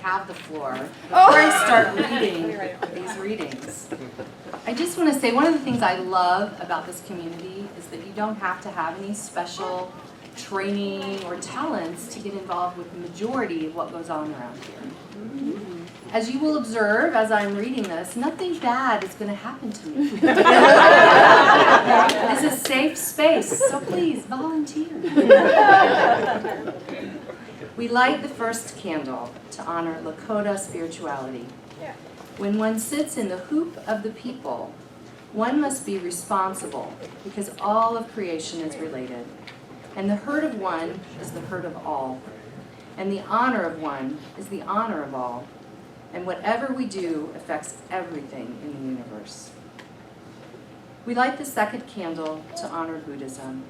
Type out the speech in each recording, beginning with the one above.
have the floor. Before I start reading these readings, I just want to say one of the things I love about this community is that you don't have to have any special training or talents to get involved with the majority of what goes on around here. As you will observe as I'm reading this, nothing bad is going to happen to me. It is a safe space, so please volunteer. We light the first candle to honor Lakota spirituality. When one sits in the hoop of the people, one must be responsible because all of creation is related. And the hurt of one is the hurt of all. And the honor of one is the honor of all. And whatever we do affects everything in the universe. We light the second candle to honor Buddhism,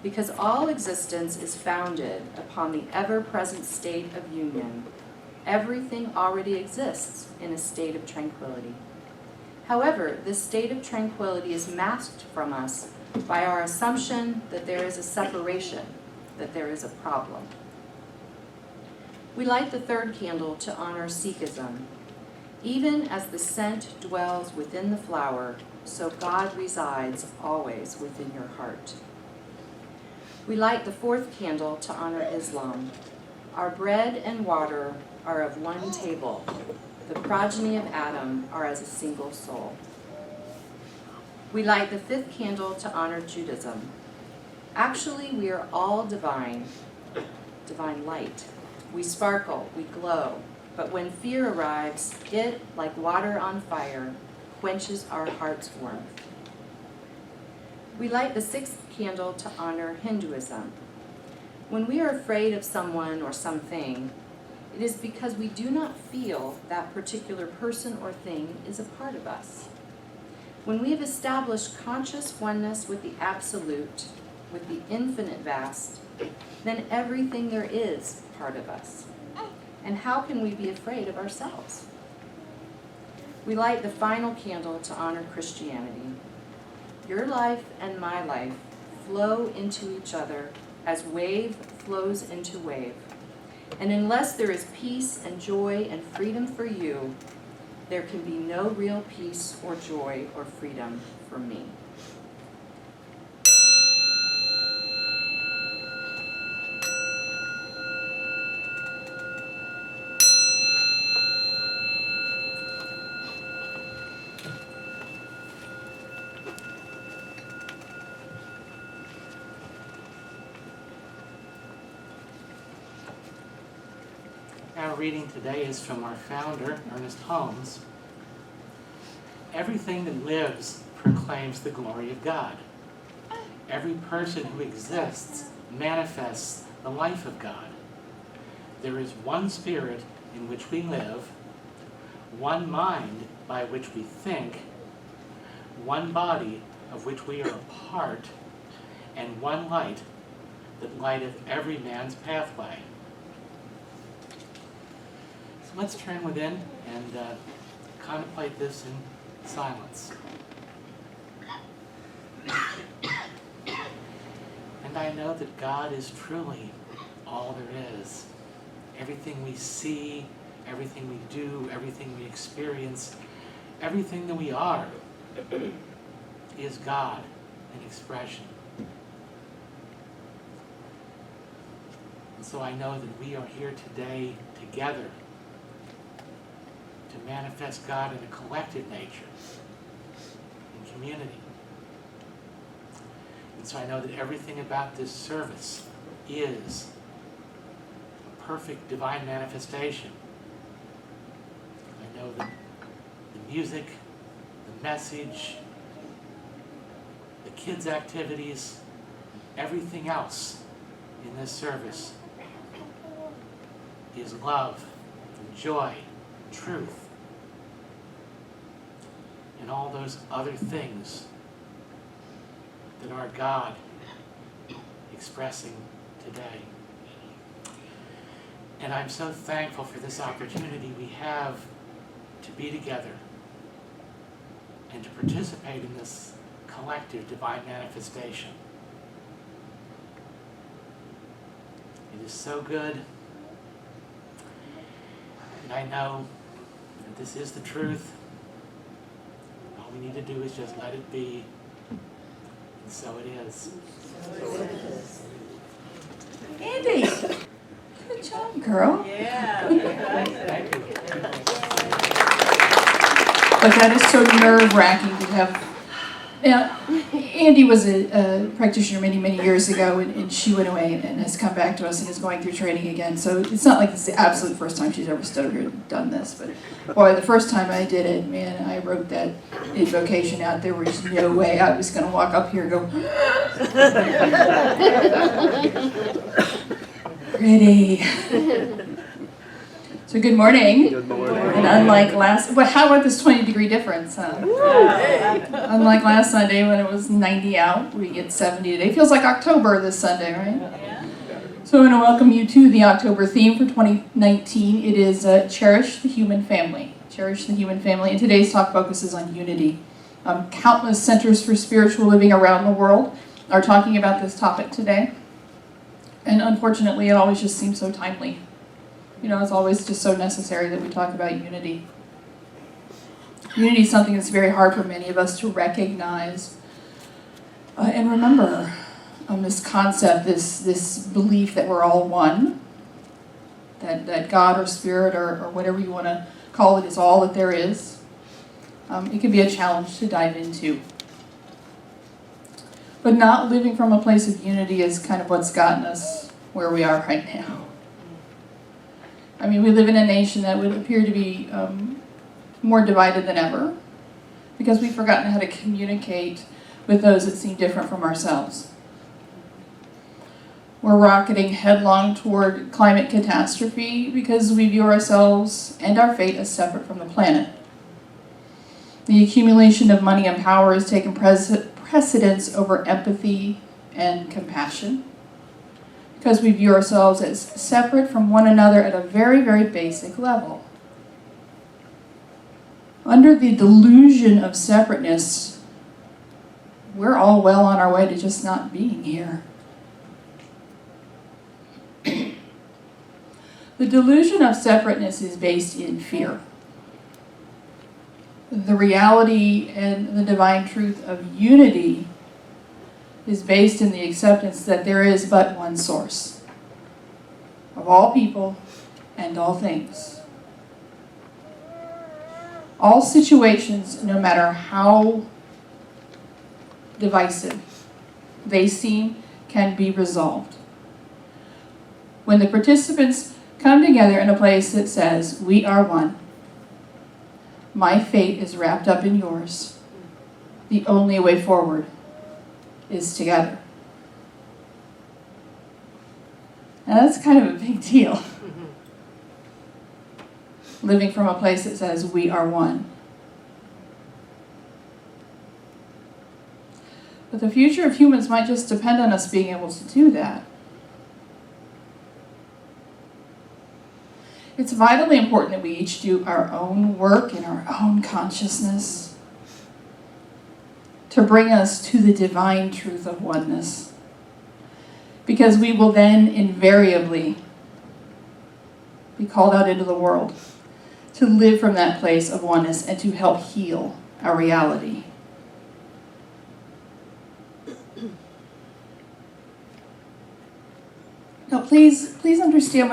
because all existence is founded upon the ever-present state of union. Everything already exists in a state of tranquility. However, this state of tranquility is masked from us by our assumption that there is a separation, that there is a problem. We light the third candle to honor Sikhism. Even as the scent dwells within the flower, so God resides always within your heart. We light the fourth candle to honor Islam. Our bread and water are of one table. The progeny of Adam are as a single soul. We light the fifth candle to honor Judaism. Actually, we are all divine light. We sparkle, we glow, but when fear arrives, it, like water on fire, quenches our heart's warmth. We light the sixth candle to honor Hinduism. When we are afraid of someone or something, it is because we do not feel that particular person or thing is a part of us. When we have established conscious oneness with the absolute, with the infinite vast, then everything there is part of us. And how can we be afraid of ourselves? We light the final candle to honor Christianity. Your life and my life flow into each other as wave flows into wave. And unless there is peace and joy and freedom for you, there can be no real peace or joy or freedom for me. Our reading today is from our founder, Ernest Holmes. Everything that lives proclaims the glory of God. Every person who exists manifests the life of God. There is one spirit in which we live, one mind by which we think, one body of which we are a part, and one light that lighteth every man's pathway. Let's turn within and contemplate this in silence. And I know that God is truly all there is. Everything we see, everything we do, everything we experience, everything that we are is God in expression. And so I know that we are here today together to manifest God in a collective nature, in community. And so I know that everything about this service is a perfect divine manifestation. I know that the music, the message, the kids' activities, everything else in this service is love, and joy, and truth, and all those other things that are God expressing today. And I'm so thankful for this opportunity we have to be together and to participate in this collective divine manifestation. It is so good. And I know that this is the truth. All we need to do is just let it be. And so it is. Andy, good job, girl. Thank you. But that is so nerve-wracking to have. Now, Andy was a practitioner many, many years ago, and she went away and has come back to us and is going through training again. So it's not like it's the absolute first time she's ever stood up here and done this. But boy, the first time I did it, man, I wrote that invocation out. There was no way I was going to walk up here and go, pretty. So good morning. Good morning. And unlike how about this 20-degree difference, huh? Unlike last Sunday when it was 90 out, we get 70 today. Feels like October this Sunday, right? Yeah. So I'm going to welcome you to the October theme for 2019. It is Cherish the Human Family. Cherish the Human Family. And today's talk focuses on unity. Countless centers for spiritual living around the world are talking about this topic today. And unfortunately, it always just seems so timely. You know, it's always just so necessary that we talk about unity. Unity is something that's very hard for many of us to recognize and remember. This concept, this belief that we're all one, that God or Spirit or whatever you want to call it is all that there is. It can be a challenge to dive into. But not living from a place of unity is kind of what's gotten us where we are right now. I mean, we live in a nation that would appear to be more divided than ever because we've forgotten how to communicate with those that seem different from ourselves. We're rocketing headlong toward climate catastrophe because we view ourselves and our fate as separate from the planet. The accumulation of money and power has taken precedence over empathy and compassion, because we view ourselves as separate from one another at a very, very basic level. Under the delusion of separateness, we're all well on our way to just not being here. The delusion of separateness is based in fear. The reality and the divine truth of unity is based in the acceptance that there is but one source of all people and all things. All situations, no matter how divisive they seem, can be resolved when the participants come together in a place that says, we are one. My fate is wrapped up in yours. The only way forward is together. Now that's kind of a big deal. Living from a place that says we are one. But the future of humans might just depend on us being able to do that. It's vitally important that we each do our own work in our own consciousness to bring us to the divine truth of oneness. Because we will then invariably be called out into the world to live from that place of oneness and to help heal our reality. Now please understand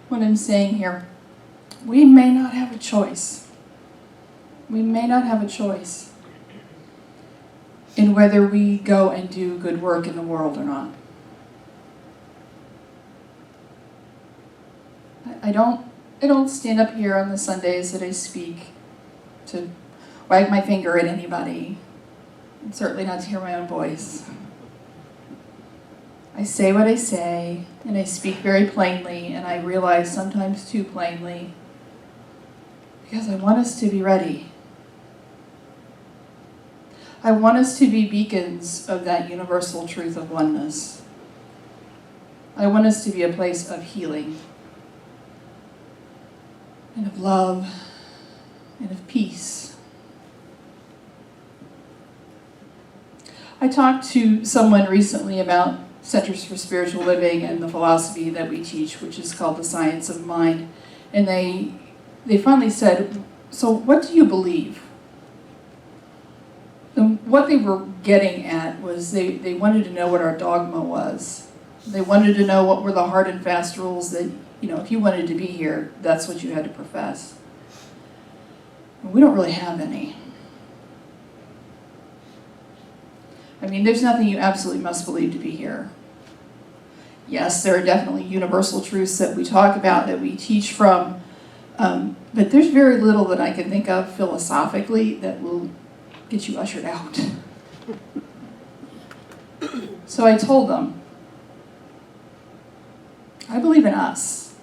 what I'm saying here. We may not have a choice. We may not have a choice in whether we go and do good work in the world or not. I don't stand up here on the Sundays that I speak to wag my finger at anybody, and certainly not to hear my own voice. I say what I say, and I speak very plainly, and I realize sometimes too plainly, because I want us to be ready. I want us to be beacons of that universal truth of oneness. I want us to be a place of healing, and of love, and of peace. I talked to someone recently about Centers for Spiritual Living and the philosophy that we teach, which is called the Science of Mind. And they they finally said, so what do you believe? And what they were getting at was they wanted to know what our dogma was. They wanted to know what were the hard and fast rules that, if you wanted to be here, that's what you had to profess. And we don't really have any. I mean, there's nothing you absolutely must believe to be here. Yes, there are definitely universal truths that we talk about, that we teach from, but there's very little that I can think of philosophically that will get you ushered out. So I told them, I believe in us.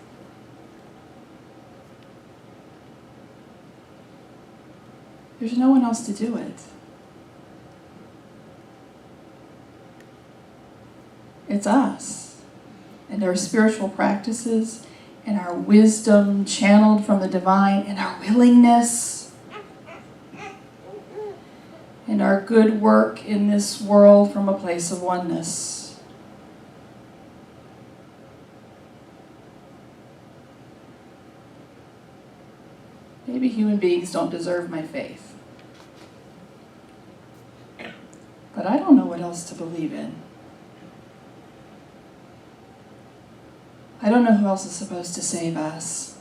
There's no one else to do it. It's us. And our spiritual practices, and our wisdom channeled from the divine, and our willingness, and our good work in this world from a place of oneness. Maybe human beings don't deserve my faith. But I don't know what else to believe in. I don't know who else is supposed to save us.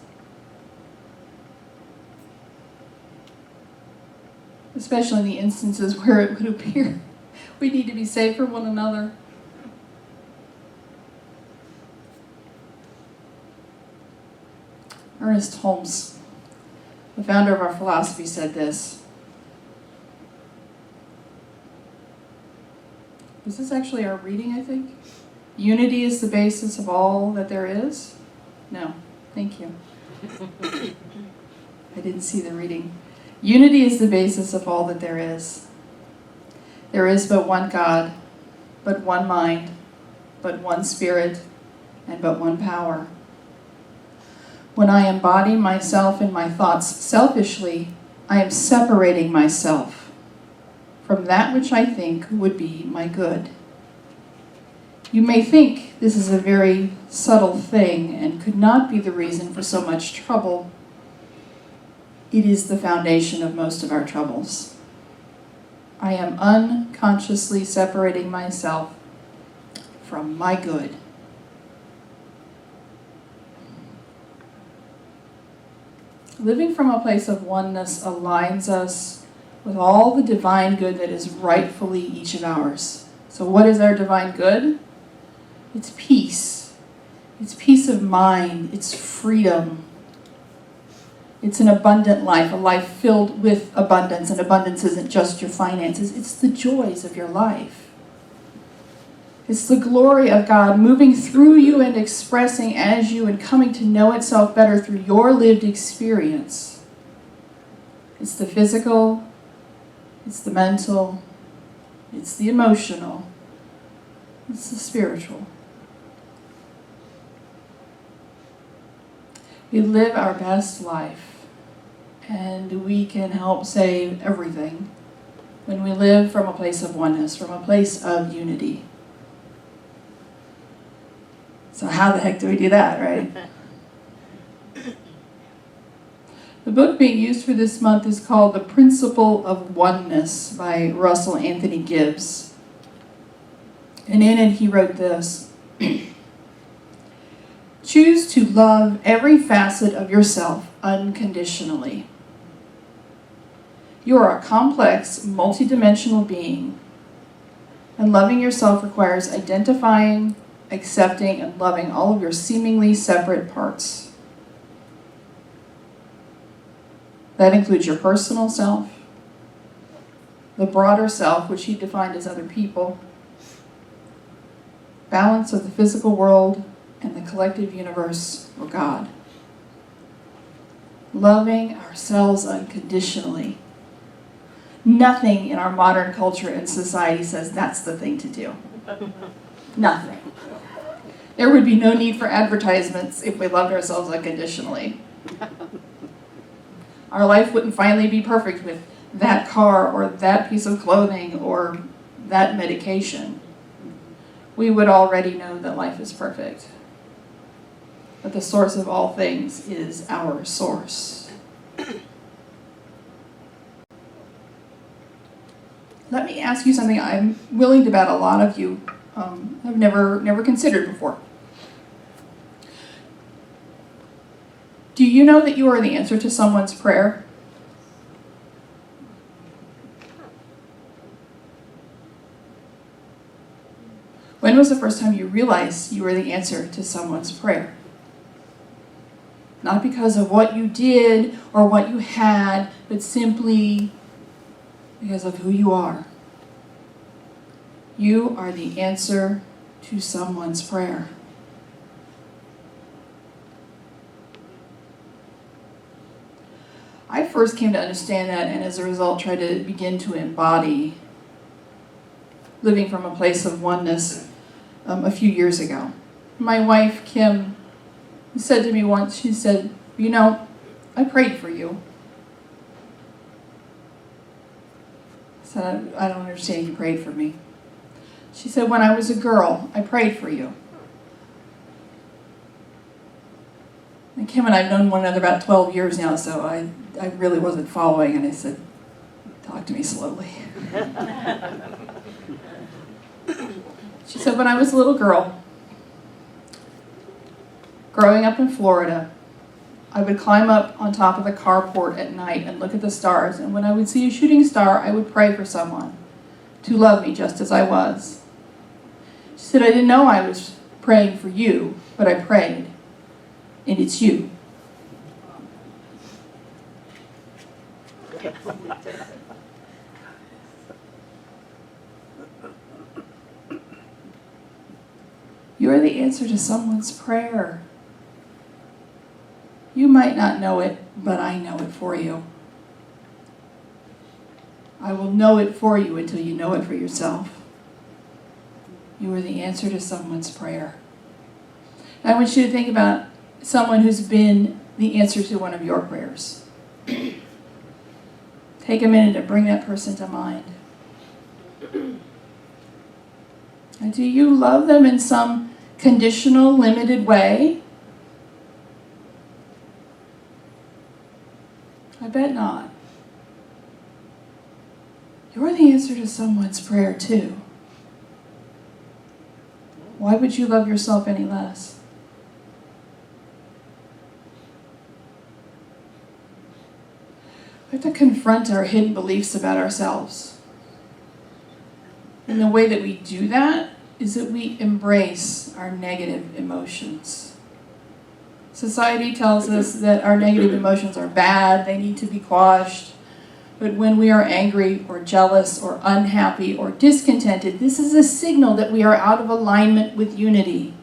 Especially in the instances where it would appear we need to be saved from one another. Ernest Holmes, the founder of our philosophy, said this. Was this actually our reading, I think? Unity is the basis of all that there is? No, thank you. I didn't see the reading. Unity is the basis of all that there is. There is but one God, but one mind, but one spirit, and but one power. When I embody myself in my thoughts selfishly, I am separating myself from that which I think would be my good. You may think this is a very subtle thing and could not be the reason for so much trouble. It is the foundation of most of our troubles. I am unconsciously separating myself from my good. Living from a place of oneness aligns us with all the divine good that is rightfully each of ours. So what is our divine good? It's peace. It's peace of mind. It's freedom. It's an abundant life, a life filled with abundance. And abundance isn't just your finances. It's the joys of your life. It's the glory of God moving through you and expressing as you and coming to know itself better through your lived experience. It's the physical. It's the mental. It's the emotional. It's the spiritual. We live our best life, and we can help save everything when we live from a place of oneness, from a place of unity. So how the heck do we do that, right? The book being used for this month is called The Principle of Oneness by Russell Anthony Gibbs. And in it he wrote this. Choose to love every facet of yourself unconditionally. You are a complex, multidimensional being, and loving yourself requires identifying, accepting, and loving all of your seemingly separate parts. That includes your personal self, the broader self, which he defined as other people, balance of the physical world, and the collective universe, or God. Loving ourselves unconditionally. Nothing in our modern culture and society says that's the thing to do. Nothing. There would be no need for advertisements if we loved ourselves unconditionally. Our life wouldn't finally be perfect with that car or that piece of clothing or that medication. We would already know that life is perfect. But the source of all things is our source. Let me ask you something I'm willing to bet a lot of you have never considered before. Do you know that you are the answer to someone's prayer? When was the first time you realized you were the answer to someone's prayer? Not because of what you did or what you had, but simply because of who you are. You are the answer to someone's prayer. I first came to understand that, and as a result tried to begin to embody living from a place of oneness a few years ago. My wife, Kim, said to me once, she said, "You know, I prayed for you." I said, "I don't understand, you prayed for me." She said, "When I was a girl, I prayed for you." And Kim and I have known one another about 12 years now, so I really wasn't following, and I said, "Talk to me slowly." She said, "When I was a little girl, growing up in Florida, I would climb up on top of the carport at night and look at the stars, and when I would see a shooting star, I would pray for someone to love me just as I was." She said, "I didn't know I was praying for you, but I prayed, and it's you." You are the answer to someone's prayer. You might not know it, but I know it for you. I will know it for you until you know it for yourself. You are the answer to someone's prayer. I want you to think about someone who's been the answer to one of your prayers. Take a minute to bring that person to mind. And do you love them in some conditional, limited way? I bet not. You're the answer to someone's prayer too. Why would you love yourself any less? We have to confront our hidden beliefs about ourselves. And the way that we do that is that we embrace our negative emotions. Society tells us that our negative emotions are bad, they need to be quashed. But when we are angry or jealous or unhappy or discontented, this is a signal that we are out of alignment with unity.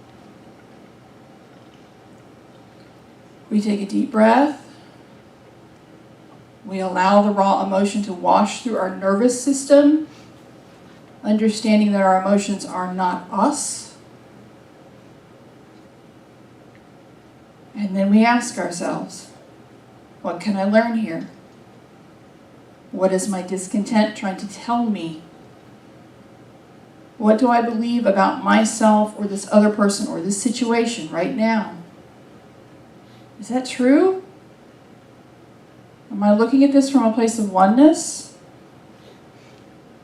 We take a deep breath. We allow the raw emotion to wash through our nervous system, understanding that our emotions are not us. And then we ask ourselves, what can I learn here? What is my discontent trying to tell me? What do I believe about myself or this other person or this situation right now? Is that true? Am I looking at this from a place of oneness?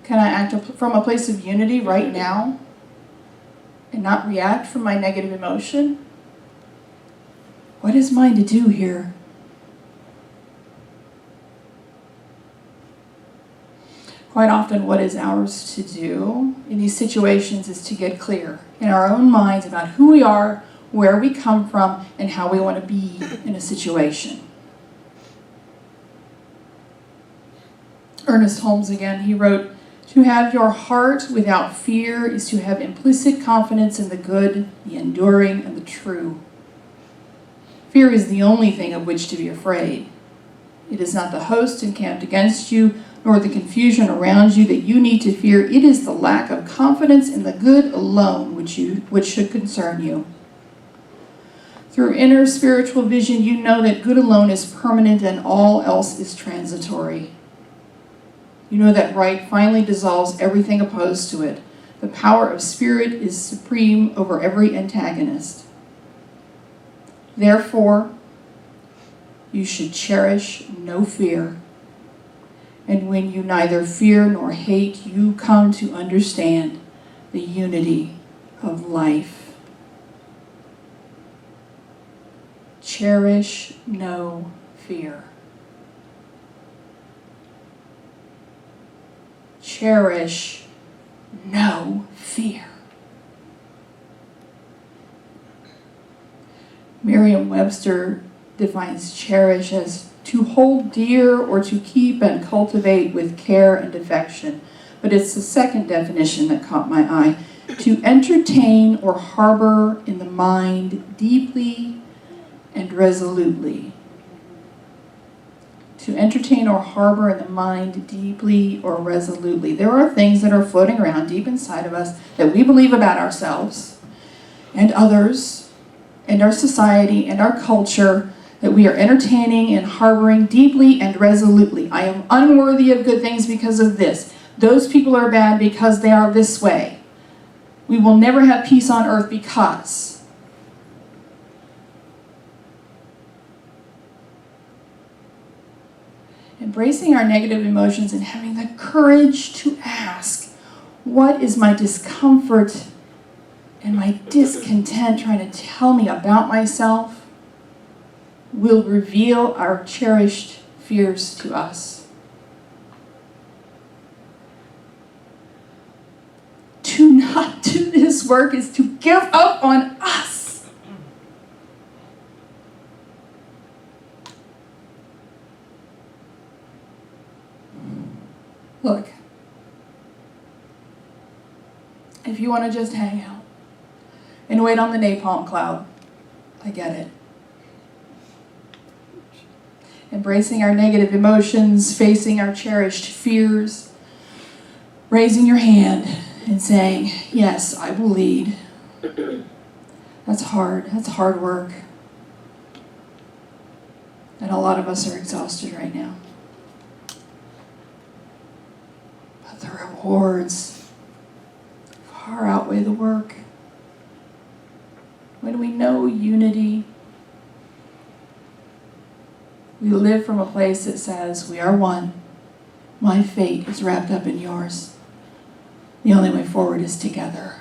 Can I act from a place of unity right now and not react from my negative emotion? What is mine to do here? Quite often what is ours to do in these situations is to get clear in our own minds about who we are, where we come from, and how we want to be in a situation. Ernest Holmes again, he wrote, "To have your heart without fear is to have implicit confidence in the good, the enduring, and the true. Fear is the only thing of which to be afraid. It is not the host encamped against you, nor the confusion around you that you need to fear. It is the lack of confidence in the good alone which should concern you. Through inner spiritual vision, you know that good alone is permanent and all else is transitory. You know that right finally dissolves everything opposed to it. The power of spirit is supreme over every antagonist. Therefore, you should cherish no fear. And when you neither fear nor hate, you come to understand the unity of life. Cherish no fear. Cherish no fear. Merriam-Webster defines cherish as to hold dear or to keep and cultivate with care and affection. But it's the second definition that caught my eye. To entertain or harbor in the mind deeply and resolutely. To entertain or harbor in the mind deeply or resolutely. There are things that are floating around deep inside of us that we believe about ourselves and others and our society and our culture that we are entertaining and harboring deeply and resolutely. I am unworthy of good things because of this. Those people are bad because they are this way. We will never have peace on earth because. Embracing our negative emotions and having the courage to ask, what is my discomfort and my discontent trying to tell me about myself, will reveal our cherished fears to us. To not do this work is to give up on us. Look, if you want to just hang out and wait on the napalm cloud, I get it. Embracing our negative emotions, facing our cherished fears, raising your hand and saying, yes, I will lead. That's hard. That's hard work. And a lot of us are exhausted right now. But the rewards far outweigh the work. When we know unity, we live from a place that says, we are one. My fate is wrapped up in yours. The only way forward is together.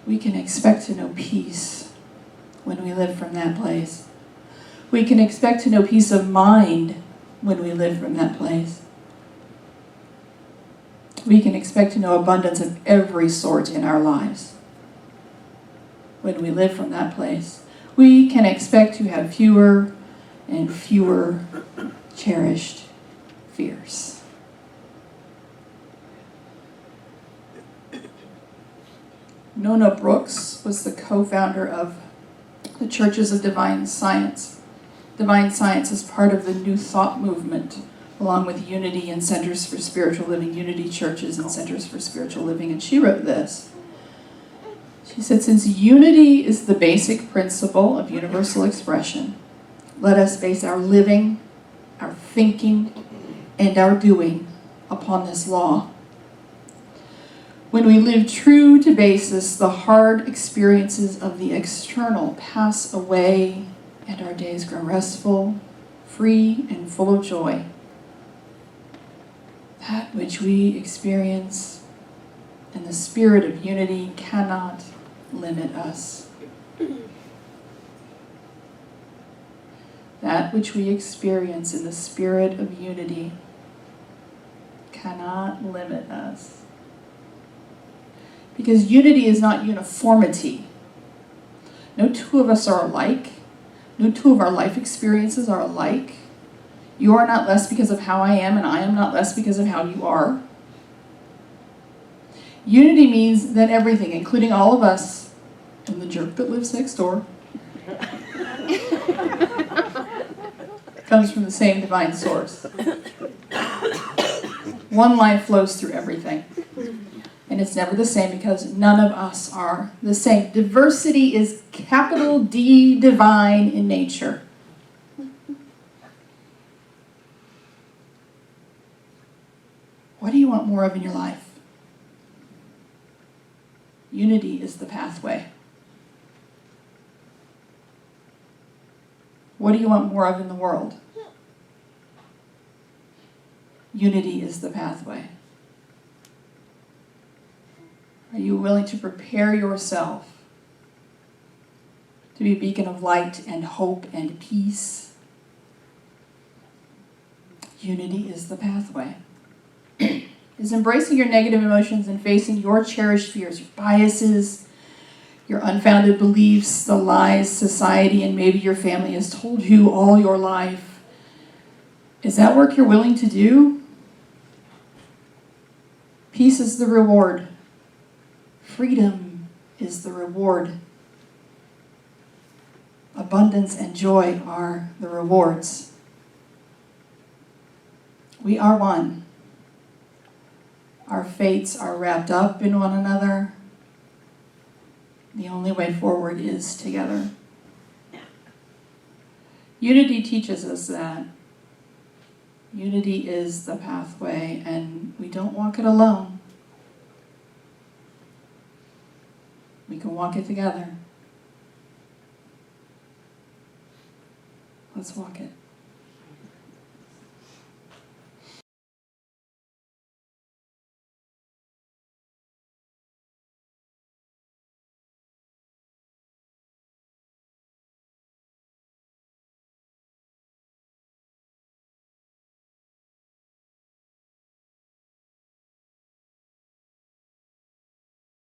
We can expect to know peace when we live from that place. We can expect to know peace of mind when we live from that place. We can expect to know abundance of every sort in our lives when we live from that place. We can expect to have fewer and fewer cherished fears. Nona Brooks was the co-founder of the Churches of Divine Science. Divine Science is part of the New Thought movement, along with Unity and Centers for Spiritual Living, Unity Churches and Centers for Spiritual Living, and she wrote this. She said, since unity is the basic principle of universal expression, let us base our living, our thinking, and our doing upon this law. When we live true to basis, the hard experiences of the external pass away and our days grow restful, free, and full of joy. That which we experience in the spirit of unity cannot limit us. That which we experience in the spirit of unity cannot limit us. Because unity is not uniformity. No two of us are alike. No two of our life experiences are alike. You are not less because of how I am, and I am not less because of how you are. Unity means that everything, including all of us, and the jerk that lives next door, comes from the same divine source. One life flows through everything. And it's never the same because none of us are the same. Diversity is capital D divine in nature. What do you want more of in your life? Unity is the pathway. What do you want more of in the world? Unity is the pathway. Are you willing to prepare yourself to be a beacon of light and hope and peace? Unity is the pathway. Is embracing your negative emotions and facing your cherished fears, your biases, your unfounded beliefs, the lies society and maybe your family has told you all your life. Is that work you're willing to do? Peace is the reward. Freedom is the reward. Abundance and joy are the rewards. We are one. Our fates are wrapped up in one another. The only way forward is together. Unity teaches us that. Unity is the pathway, and we don't walk it alone. We can walk it together. Let's walk it.